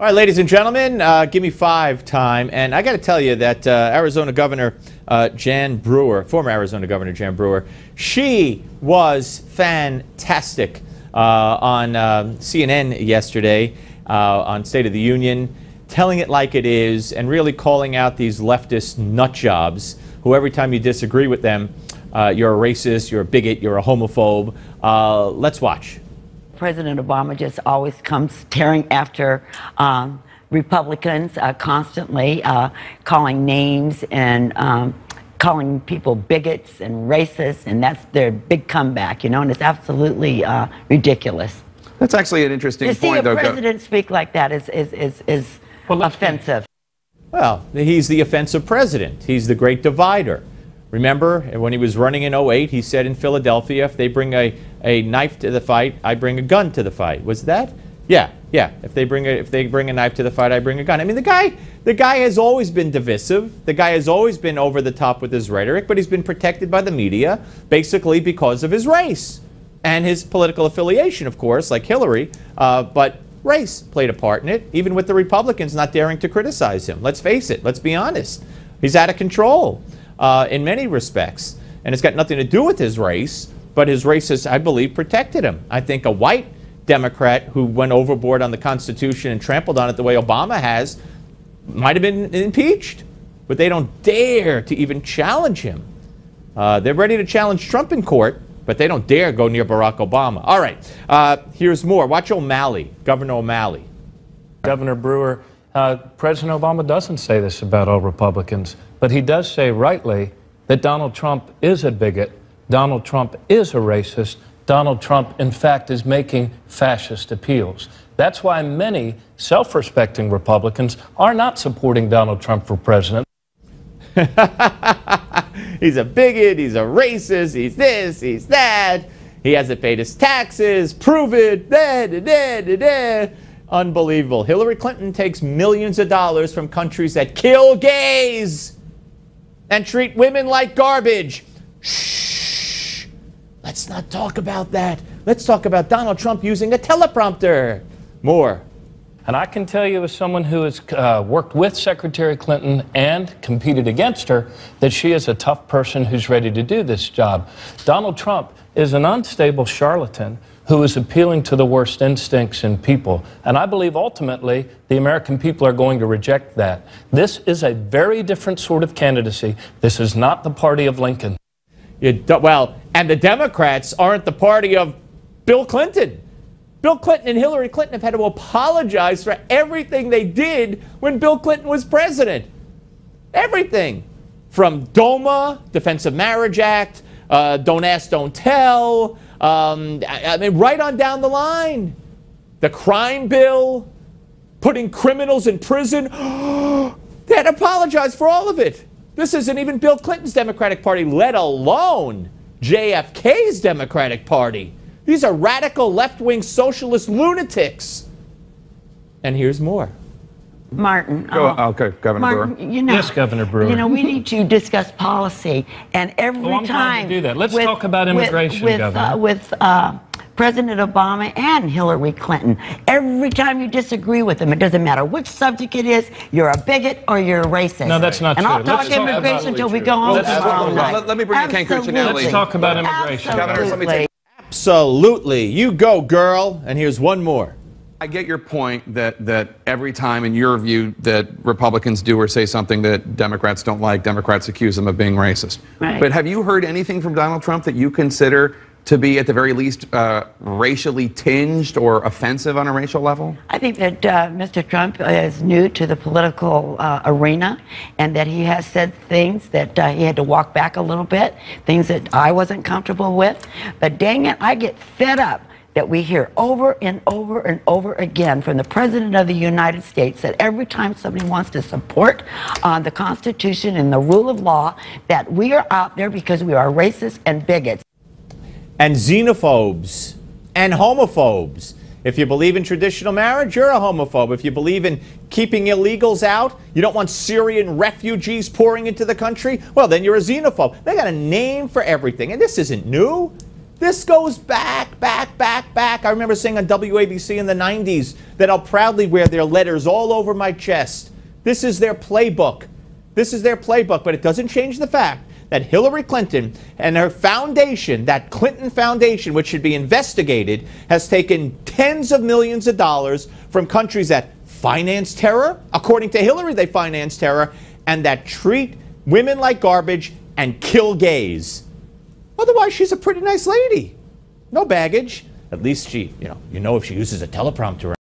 All right, ladies and gentlemen, give me 5 time. And I got to tell you that Arizona Governor Jan Brewer, former Arizona Governor Jan Brewer, she was fantastic on CNN yesterday on State of the Union, telling it like it is and really calling out these leftist nut jobs who every time you disagree with them, you're a racist, you're a bigot, you're a homophobe. Let's watch. President Obama just always comes tearing after Republicans, constantly calling names and calling people bigots and racists, and that's their big comeback, you know, and it's absolutely ridiculous. That's actually an interesting point, though. To see a president speak like that is offensive. Well, he's the offensive president. He's the great divider. Remember, when he was running in 08, he said in Philadelphia, if they bring a knife to the fight, I bring a gun to the fight. Was that? Yeah. If they bring a knife to the fight, I bring a gun. I mean, the guy has always been divisive. The guy has always been over the top with his rhetoric, but he's been protected by the media, basically because of his race and his political affiliation, of course, like Hillary. But race played a part in it, even with the Republicans not daring to criticize him. Let's face it. Let's be honest. He's out of control. In many respects. And it's got nothing to do with his race, but his race has, I believe, protected him. I think a white Democrat who went overboard on the Constitution and trampled on it the way Obama has might have been impeached, but they don't dare to even challenge him. They're ready to challenge Trump in court, but they don't dare go near Barack Obama. All right, here's more. Watch O'Malley, Governor O'Malley. Governor Brewer, President Obama doesn't say this about all Republicans, but he does say rightly that Donald Trump is a bigot, Donald Trump is a racist, Donald Trump, in fact, is making fascist appeals. That's why many self-respecting Republicans are not supporting Donald Trump for president. He's a bigot, he's a racist, he's this, he's that, he hasn't paid his taxes, prove it, Unbelievable. Hillary Clinton takes millions of dollars from countries that kill gays and treat women like garbage. Shh. Let's not talk about that. Let's talk about Donald Trump using a teleprompter. More. And I can tell you, as someone who has worked with Secretary Clinton and competed against her, that she is a tough person who's ready to do this job. Donald Trump is an unstable charlatan who is appealing to the worst instincts in people. And I believe ultimately the American people are going to reject that. This is a very different sort of candidacy. This is not the party of Lincoln. Well, and the Democrats aren't the party of Bill Clinton. Bill Clinton and Hillary Clinton have had to apologize for everything they did when Bill Clinton was president. Everything. From DOMA, Defense of Marriage Act, Don't Ask, Don't Tell, I mean, right on down the line. The crime bill, putting criminals in prison. They had to apologize for all of it. This isn't even Bill Clinton's Democratic Party, let alone JFK's Democratic Party. These are radical left-wing socialist lunatics. And here's more. Martin. Okay, Governor Martin, Brewer. you know, Yes, Governor Brewer. You know, we need to discuss policy, and every I'm time glad to do that. Let's talk about immigration, Governor. With President Obama and Hillary Clinton, every time you disagree with them, it doesn't matter which subject it is, you're a bigot or you're a racist. No, that's not and true. I'll talk immigration until we go home tomorrow night. Let me bring in Ken Cuccinelli. Let's talk about immigration. Governor, let me take. Absolutely. You go, girl. And here's one more. I get your point that every time, in your view, that Republicans do or say something that Democrats don't like, Democrats accuse them of being racist. Right. But have you heard anything from Donald Trump that you consider to be, at the very least, racially tinged or offensive on a racial level? I think that Mr. Trump is new to the political arena, and that he has said things that he had to walk back a little bit, things that I wasn't comfortable with. But dang it, I get fed up that we hear over and over and over again from the President of the United States that every time somebody wants to support the Constitution and the rule of law, that we are out there because we are racist and bigots. And xenophobes and homophobes. If you believe in traditional marriage, you're a homophobe. If you believe in keeping illegals out, you don't want Syrian refugees pouring into the country, well, then you're a xenophobe. They got a name for everything. And this isn't new. This goes back. I remember saying on WABC in the 90s that I'll proudly wear their letters all over my chest. This is their playbook. This is their playbook, but it doesn't change the fact that Hillary Clinton and her foundation, that Clinton Foundation, which should be investigated, has taken tens of millions of dollars from countries that finance terror. According to Hillary, they finance terror, and that treat women like garbage and kill gays. Otherwise, she's a pretty nice lady. No baggage. At least she, you know if she uses a teleprompter.